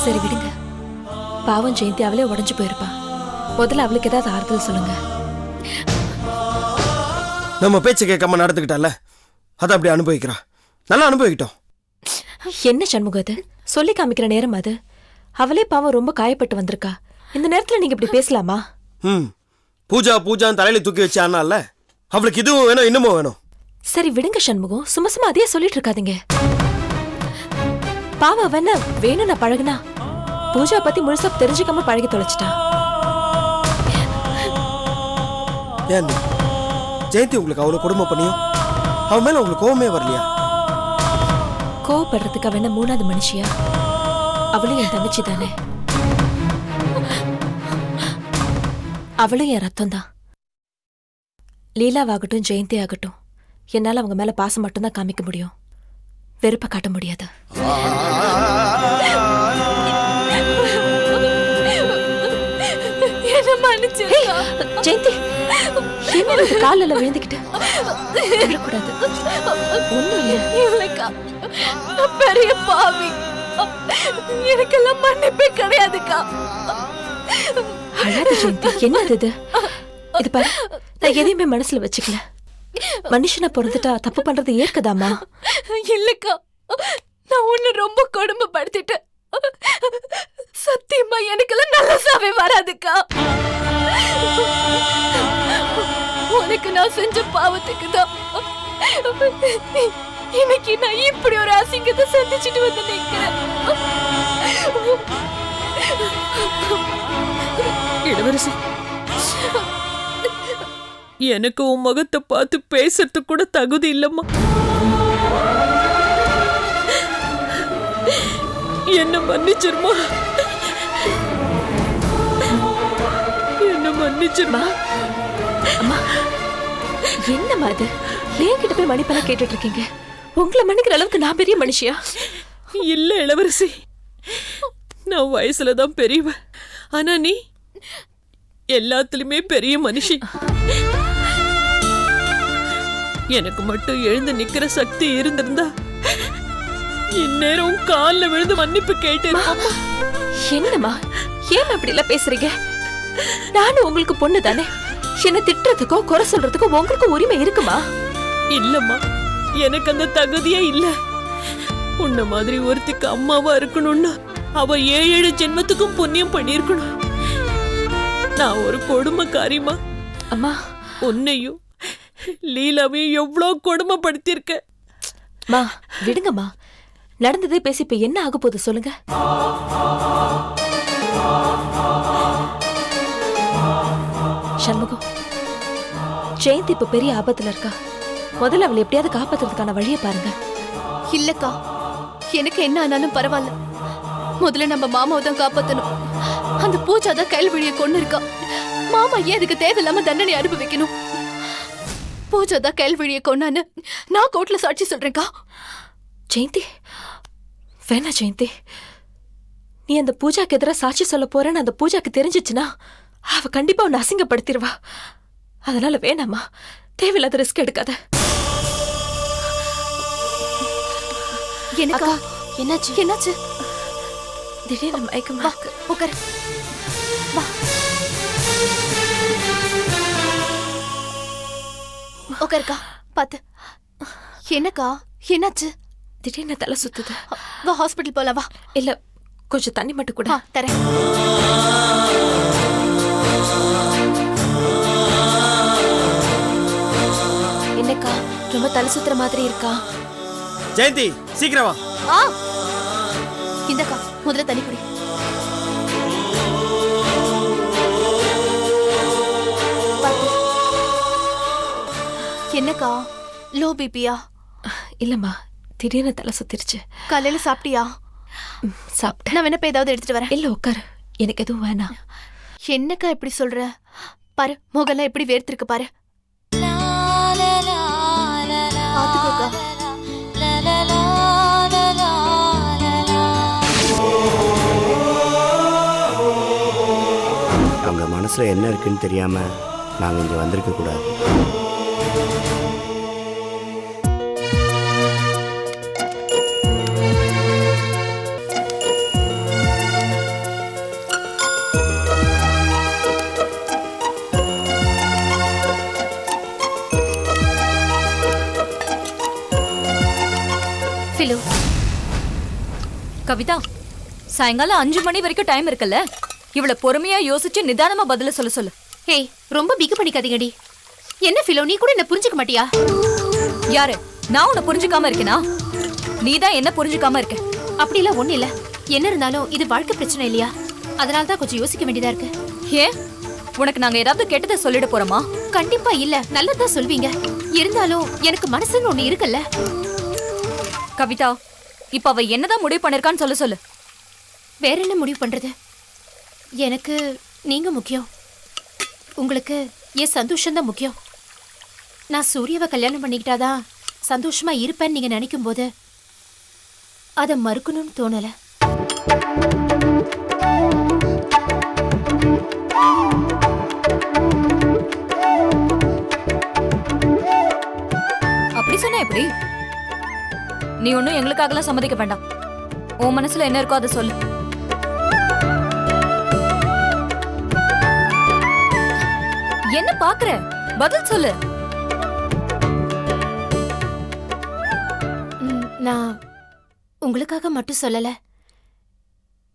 சரி விடுங்க. பாவம் ஜெயந்தி அவளே உடைஞ்சு போயிருப்பா. முதல்ல அவளுக்கு ஏதாவது ஆறுதல் சொல்லுங்க. நம்ம பேச்சை கேட்காம நடந்துக்கிட்டால, அதை அப்படி அனுபவிக்கிறா. நல்லா அனுபவிக்கிட்டோம். என்ன சண்முகம் அது? சொல்லி காமிக்கிற நேரம் அது. அவளே பாவம் ரொம்ப காயப்பட்டு வந்திருக்கா. இந்த நேரத்துல நீங்க இப்படி பேசலாமா? பூஜா பூஜான்னு தலையில தூக்கி வச்சானால அவளுக்கு இதுவும் வேணும் இன்னமும் வேணும். சரி விடுங்க சண்முகம், சும்மா சும்மா அதையே சொல்லிட்டு இருக்காதீங்க. பாவம் அவன வேணும் நான் பழகுனா பூஜா பத்தி முழுசா தெரிஞ்சுக்காம பழகி தொலைச்சிட்டா. ஏன் ஜெயந்தி உங்களுக்கு அவ்வளவு கொடுமை பண்ணியும் அவன் மேல உங்களுக்கு கோவமே வரலையா? கோவப்படுறதுக்கு அவன மூணாவது மனுஷியா? அவளும் என் தங்கச்சி தானே. அவளும் என் ரத்தம் தான். லீலாவாகட்டும் ஜெயந்தி ஆகட்டும், என்னால அவங்க மேல பாசம் மட்டும்தான் காமிக்க முடியும், வெறுப்ப காட்ட முடியாது. ஜெயந்தி என்ன காலில் விழுந்துக்கிட்டு விழக்கூடாது. ஒண்ணும் இல்ல. பெரிய பாவி, எனக்கெல்லாம் மன்னிப்பே கிடையாதுக்கா. அழாத ஜெயந்தி, என்னது இது? இது பாரு, நான் எதையுமே மனசுல வச்சுக்கல. மனுஷனை பிறந்துட்டா தப்பு பண்றது ஏற்கதாமா? இல்லக்கா, நான் உன்னை ரொம்ப கொடுமைப்படுத்திட்டேன். சத்தியமா எனக்கெல்லாம் நல்ல சாவே வராதுக்கா. உனக்கு நான் செஞ்ச பாவத்துக்கு தான் இன்னைக்கு நான் இப்படி ஒரு அசிங்கத்தை சந்திச்சுட்டு வந்து நிக்கிறேன். இளவரசி, எனக்கு உன் முகத்தை பார்த்து பேசுறதுக்கு கூட தகுதி இல்லம்மா. என்ன மன்னிச்சிருமா, என்ன மன்னிச்சிருமா. அம்மா என்னம்மா அது? ஏன் கிட்ட போய் மன்னிப்பெல்லாம் கேட்டுட்டு இருக்கீங்க? உங்களை மன்னிக்கிற அளவுக்கு நான் பெரிய மனுஷியா? இல்ல இளவரசி, நான் வயசுலதான் பெரியவ, ஆனா நீ எல்லாத்துலயுமே பெரிய மனுஷி. எனக்கு மட்டும் எழுந்து நிக்கிற சக்தி இருந்திருந்தா இந்நேரம் காலில் விழுந்து மன்னிப்பு கேட்டு. என்னம்மா ஏன் அப்படி எல்லாம் பேசுறீங்க? நானும் உங்களுக்கு பொண்ணு தானே. என்ன திட்டுறதுக்கோ குறை சொல்றதுக்கோ உங்களுக்கு உரிமை இருக்குமா? இல்லம்மா, எனக்கு அந்த தகுதியே இல்ல. உன்ன மாதிரி ஒருத்திக்கு அம்மாவா இருக்கணும்னா அவ 7 ஜென்மத்துக்கும் புண்ணியம் பண்ணிருக்கணும். நான் ஒரு கொடுமைக்காரிமா. அம்மா, உன்னையும் லீலாவையும் எவ்வளோ கொடுமைப்படுத்திருக்க. மா விடுங்கம்மா, நடந்ததே பேசி இப்ப என்ன ஆக போகுது சொல்லுங்க. சண்முகம், ஜெயந்தி இப்ப பெரிய ஆபத்துல இருக்கா. முதல்ல அவளை எப்படியாவது காப்பாத்துறதுக்கான வழியை பாருங்க. இல்லக்கா, எனக்கு என்ன ஆனாலும் பரவாயில்ல. முதல்ல நம்ம மாமாவை தான் காப்பாத்தணும். அந்த பூஜா தான் கைல்வழியை கொண்டு இருக்கா. மாமா ஏன் அதுக்கு தேவையில்லாம தண்டனை அனுபவிக்கணும்? பூஜா தான் கைல்வழியை கொண்டான்னு நான் கோர்ட்ல சாட்சி சொல்றேன்க்கா. ஜெயந்தி வேணா ஜெயந்தி, நீ அந்த பூஜாக்கு எதிராக சாட்சி சொல்ல போறேன்னு அந்த பூஜாக்கு தெரிஞ்சிச்சுன்னா அவ கண்டிப்பா உன்னை அசிங்கப்படுத்திடுவா. அதனால வேணாமா, தேவையில்லாத ரிஸ்க் எடுக்காத. எனக்கா என்னாச்சு? என்னாச்சு? திடீர்னு மயக்கமா இருக்கு. உட்காரு, வா. உட்காருக்கா, பாத்து. என்னக்கா என்னாச்சு? திடீர்னு தலை சுத்துது. வா ஹாஸ்பிட்டல் போலாம், வா. இல்ல கொஞ்சம் தண்ணி மட்டும் கூட. தரேன். என்னக்கா ரொம்ப தலை சுத்துற மாதிரி இருக்கா? ஜெயந்தி சீக்கிரம் வா. இந்தக்கா முதல்ல தண்ணி குடி. என்னக்கா லோ பிபியா? இல்லம்மா, திடீர்னு தலை சுத்திருச்சு. காலையில சாப்பிட்டியா? சாப்பிட்டேன். நான் வேணா போய் ஏதாவது எடுத்துட்டு வரேன். இல்ல உட்காரு, எனக்கு எதுவும் வேணாம். என்னக்கா இப்படி சொல்ற? பாரு முகெல்லாம் எப்படி வேர்த்திருக்கு பாரு. பாத்துக்கோக்கா. அவங்க மனசுல என்ன இருக்குன்னு தெரியாம நாங்க இங்க வந்திருக்க கூடாது. ஃபிலு, கவிதா, சாயங்காலம் 5 மணி வரைக்கும் டைம் இருக்குல்ல, இவ்வளவு பொறுமையா யோசிச்சு நிதானமா பதில சொல்ல சொல்லு. ஏய், ரொம்ப பிகு பண்ணிக்காதீங்கடி. என்ன ஃபிலோ, நீ கூட என்ன புரிஞ்சுக்க மாட்டியா? யாரு? நான் உன்னை புரிஞ்சுக்காம இருக்கேனா? நீதான் என்ன புரிஞ்சுக்காம இருக்க. அப்படிலாம் ஒண்ணு இல்ல. என்ன இருந்தாலும் இது வாழ்க்கை பிரச்சனை இல்லையா? அதனால தான் கொஞ்சம் யோசிக்க வேண்டியதா இருக்கு. ஏன், உனக்கு நாங்க ஏதாவது கெட்டதை சொல்லிட போறோமா? கண்டிப்பா இல்ல, நல்லதா சொல்வீங்க. இருந்தாலும் எனக்கு மனசுன்னு ஒண்ணு இருக்குல்ல. கவிதா, இப்ப அவ என்னதான் முடிவு பண்ணிருக்கான்னு சொல்ல சொல்லு. வேற என்ன முடிவு பண்றது? எனக்கு நீங்க முக்கியம். உங்களுக்கு என் சந்தோஷம் தான் முக்கியம். நான் சூர்யாவை கல்யாணம் பண்ணிக்கிட்டாதான் சந்தோஷமா இருப்பேன்னு நீங்க நினைக்கும் போது அதை மறுக்கணும்னு தோணல. அப்படி சொன்னா எப்படி? நீ ஒன்னும் எங்களுக்காகலாம் சம்மதிக்க வேண்டாம். உன் மனசுல என்ன இருக்கோ அதை சொல்லு. என்ன பாக்குற? பதில் சொல்லு. நான் உங்களுக்காக மட்டும் சொல்லல,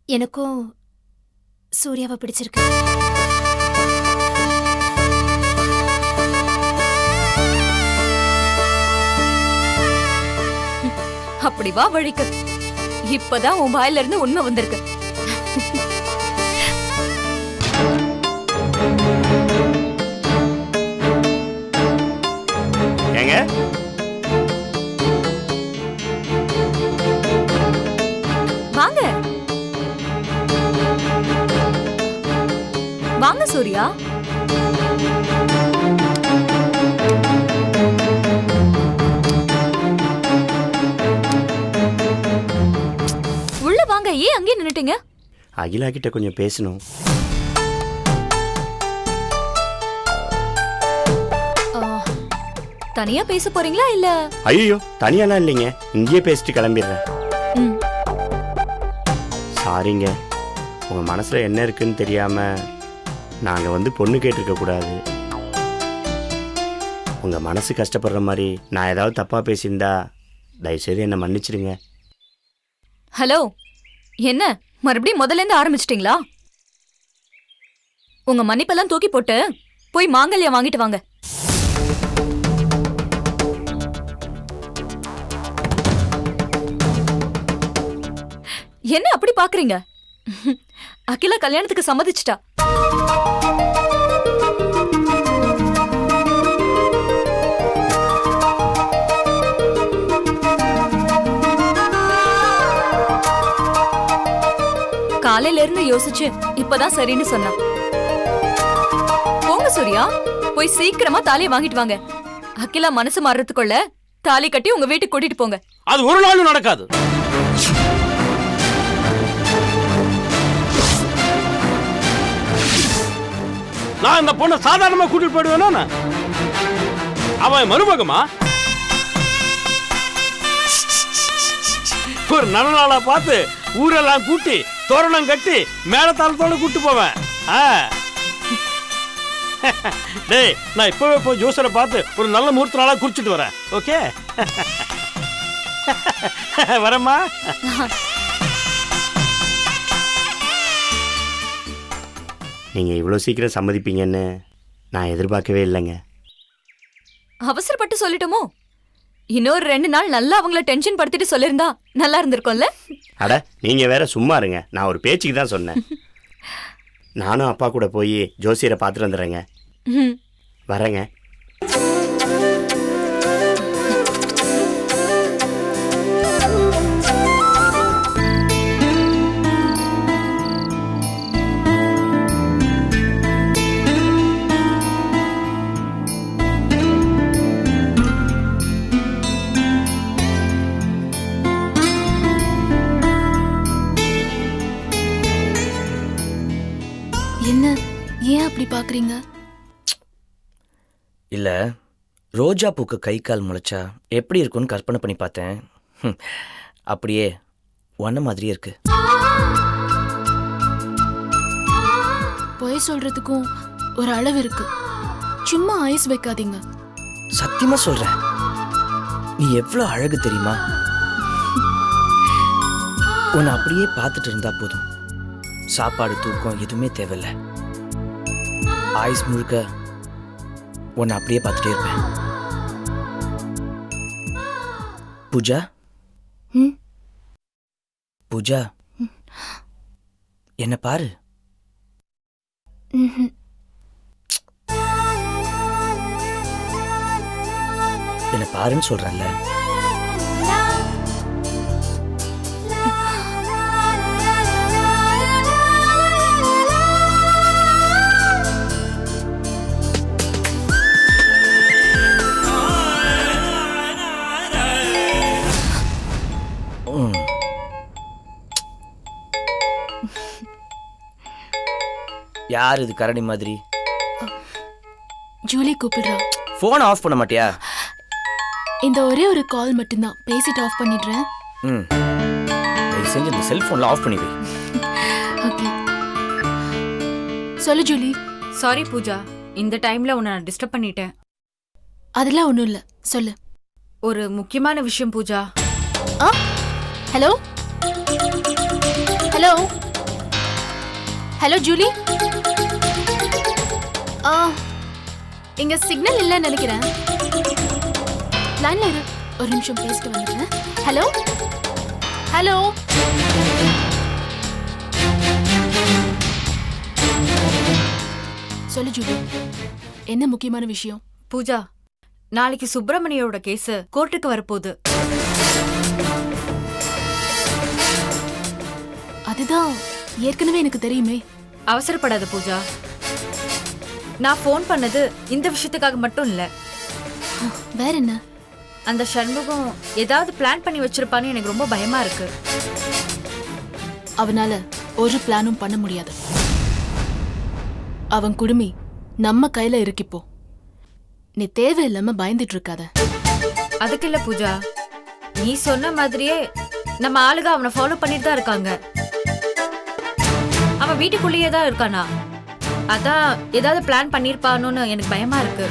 எனக்கும் சூர்யாவை பிடிச்சிருக்கு. அப்படி வா வழிக்கு. இப்பதான் உன் வாயில இருந்து உண்மை வந்திருக்கு. ஏங்க, வாங்க வாங்க சூர்யா. உள்ள வாங்க. ஏன் அங்கே நின்னுட்டீங்க? அகிலா கிட்ட கொஞ்சம் பேசணும். தனியா பேச போறீங்களா இல்ல? ஐயோ, தனியாலாம் இல்லைங்க, இங்கேயே பேசிட்டு கிளம்பிடுறேன். ம். சாரிங்க, உங்க மனசுல என்ன இருக்குன்னு தெரியாம நாங்க வந்து பொண்ணு கேட்டிருக்க கூடாது. உங்க மனசு கஷ்டப்படுற மாதிரி நான் ஏதாவது தப்பா பேசியிருந்தா தயவுசெய்து என்னை மன்னிச்சிடுங்க. ஹலோ, என்ன மறுபடியும் முதல்ல இருந்து ஆரம்பிச்சிட்டீங்களா? உங்க மன்னிப்பெல்லாம் தூக்கி போட்டு போய் மாங்கல்யம் வாங்கிட்டு வாங்க. என்ன அப்படி பாக்குறீங்க? அகிலா கல்யாணத்துக்கு சம்மதிச்சிட்டா. காலையில இருந்து யோசிச்சு இப்பதான் சரின்னு சொன்னா. போங்க சூர்யா, போய் சீக்கிரமா தாலியை வாங்கிட்டு வாங்க. அகிலா மனசு மாறுறதுக்குள்ள தாலி கட்டி உங்க வீட்டுக்கு கூட்டிட்டு போங்க. அது ஒரு நாளும் நடக்காது. நான் இந்த பொண்ணை சாதாரணமா கூட்டிட்டு போயிடுவேனா? அவன் மருமகமா? ஒரு நல்ல நாளா பார்த்து ஊரெல்லாம் கூட்டி தோரணம் கட்டி மேலத்தாளத்தோட கூட்டு போவேன். டேய், நான் இப்பவே போய் ஜோசரை பார்த்து ஒரு நல்ல முகூர்த்த நாளா குறிச்சிட்டு வரேன். ஓகே, வரேம்மா. நீங்கள் இவ்வளோ சீக்கிரம் சம்மதிப்பீங்கன்னு நான் எதிர்பார்க்கவே இல்லைங்க. அவசரப்பட்டு சொல்லிட்டோமோ? இன்னொரு 2 நாள் நல்லா அவங்கள டென்ஷன் படுத்திட்டு சொல்லிருந்தா நல்லா இருந்திருக்கும்ல. அட, நீங்கள் வேற சும்மா இருங்க, நான் ஒரு பேச்சுக்கு தான் சொன்னேன். நானும் அப்பா கூட போய் ஜோசியரை பார்த்துட்டு வந்துடுறேங்க. வரேங்க. ஏன் அப்படி பாக்குறீங்க? இல்ல, ரோஜா பூக்கு கை கால் முளைச்சா எப்படி இருக்கும்னு கற்பனை பண்ணி பார்த்தேன். அப்படியே ஒன்ன மாதிரியே இருக்கு. பொய் சொல்றதுக்கும் ஒரு அளவு இருக்கு. சும்மா ஐஸ் வைக்காதீங்க. சத்தியமா சொல்றேன், நீ எவ்வளவு அழகு தெரியுமா? உன்னை அப்படியே பார்த்துட்டு இருந்தா போதும். சாப்பாடு தூக்கம் எதுவுமே தேவையில்ல. ஆயுஸ் முழுக்க உன்னை அப்படியே பார்த்துட்டே இருப்பேன். பூஜா, பூஜா, என்ன பாரு. என்ன பாருன்னு சொல்றேன்ல. யார் இது கரடி மாதிரி? ஜூலி கூப்பிடுறா. போன் ஆஃப் பண்ண மாட்டியா? இந்த ஒரே ஒரு கால் மட்டும்தான், பேசிட்டு ஆஃப் பண்ணிடுறேன். செஞ்சு இந்த செல்போன்ல ஆஃப் பண்ணி வை. ஓகே, சொல்லு ஜூலி. சாரி பூஜா, இந்த டைம்ல உன்னை நான் டிஸ்டர்ப் பண்ணிட்டேன். அதெல்லாம் ஒண்ணும் இல்ல, சொல்லு. ஒரு முக்கியமான விஷயம் Pooja. Hello hello hello Julie. இங்க சிக்னல் இல்லைன்னு நினைக்கிறேன். லைன்ல இரு, ஒரு நிமிஷம் பேசிட்டு வந்துடுறேன். Hello hello. சொல்லு ஜூலி, என்ன முக்கியமான விஷயம்? பூஜா, நாளைக்கு சுப்பிரமணியோட கேஸ் கோர்ட்டுக்கு வரப்போகுது. அதுதான் ஏற்கனவே எனக்கு தெரியுமே. அவசரப்படாத பூஜா. நான் ஃபோன் பண்ணது இந்த விஷயத்துக்காக மட்டும் இல்ல. வேற என்ன? அந்த சண்முகம் ஏதாவது பிளான் பண்ணி வச்சிருப்பான்னு எனக்கு ரொம்ப பயமா இருக்கு. அவனால ஒரு பிளானும் பண்ண முடியாது. அவன் குடுமி நம்ம கையில இருக்கிப்போ. நீ தேவையில்லாம பயந்துட்டு இருக்காத. அதுக்கு இல்ல பூஜா, நீ சொன்ன மாதிரியே நம்ம ஆளுக அவனை ஃபாலோ பண்ணிட்டு தான் இருக்காங்க. அவன் வீட்டுக்குள்ளேயே தான் இருக்கானா? அதான் ஏதாவது பிளான் பண்ணிருப்பானோன்னு எனக்கு பயமா இருக்கு.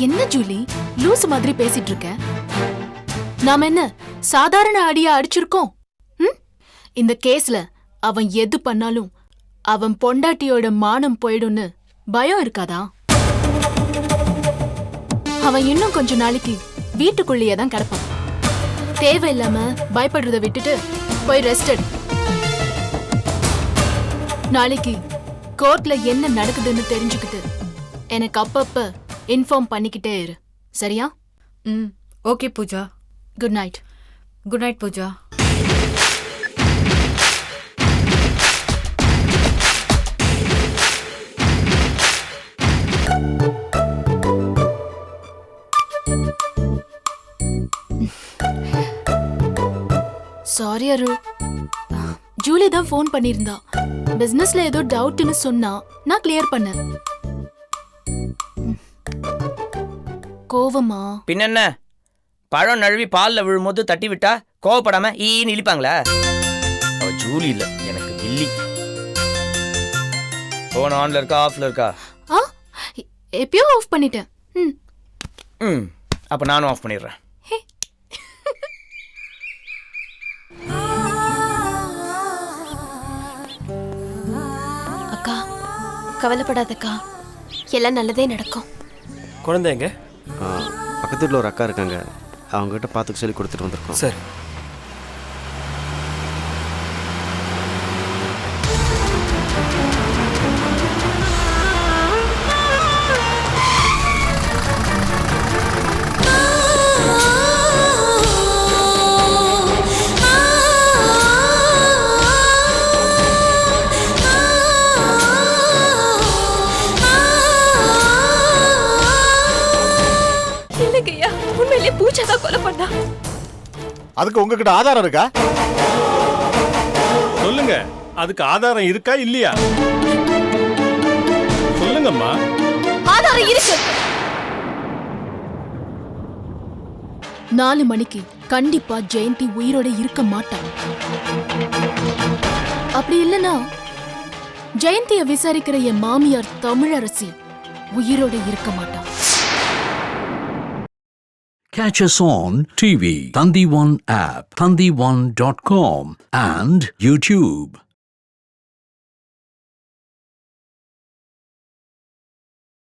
என்ன ஜூலி லூசு மாதிரி பேசிட்டு இருக்க? நாம என்ன சாதாரண அடியா அடிச்சிருக்கோம்? இந்த கேஸ்ல அவன் எது பண்ணாலும் அவன் பொண்டாட்டியோட மானம் போயிடும்னு பயம் இருக்காதா? அவன் இன்னும் கொஞ்ச நாளைக்கு வீட்டுக்குள்ளேயே தான் கிடப்பான். தேவையில்லாம பயப்படுறத விட்டுட்டு போய் ரெஸ்ட் எடு. நாளைக்கு கோர்ட்ல என்ன நடக்குதுன்னு தெரிஞ்சுக்கிட்டு எனக்கு அப்பப்ப இன்ஃபார்ம் பண்ணிக்கிட்டே இரு, சரியா? Okay Pooja. Good night. Good night Pooja. Sorry Aru, Julie தான் ஃபோன் பண்ணியிருந்தா. பிசினஸ்ல ஏதோ டவுட்னு சொன்னா, நான் கிளியர் பண்ணேன். கோவமா? பின்னென்ன, பழம் நழுவி பால்ல விழும்போது தட்டி விட்டா கோவப்படாம ஈன்னு இழிப்பாங்களா? அவ ஜூலி இல்ல, எனக்கு வில்லி. போன் ஆன்ல இருக்கா ஆஃப்ல இருக்கா? எப்பயோ ஆஃப் பண்ணிட்டேன். அப்ப நானும் ஆஃப் பண்ணிடுறேன். அக்கா கவலைப்படாதக்கா, எல்லாம் நல்லதே நடக்கும். குழந்தைங்க பக்கத்து வீட்டில் ஒரு அக்கா இருக்காங்க, அவங்ககிட்ட பார்த்துக்க சொல்லி கொடுத்துட்டு வந்திருக்கோம். சரி. பூஜா தான் கொலை பண்ணா. அதுக்கு உங்ககிட்ட ஆதாரம் இருக்கா? சொல்லுங்க, அதுக்கு ஆதாரம் இருக்கா இல்லையா? சொல்லுங்கம்மா. ஆதாரம் இருக்கு. 4 மணிக்கு கண்டிப்பா ஜெயந்தி உயிரோட இருக்க மாட்டான். அப்படி இல்லனா ஜெயந்திய விசாரிக்கிற என் மாமியார் தமிழரசி உயிரோட இருக்க மாட்டான். Catch us on TV, Thandivan app, thandivan.com and YouTube.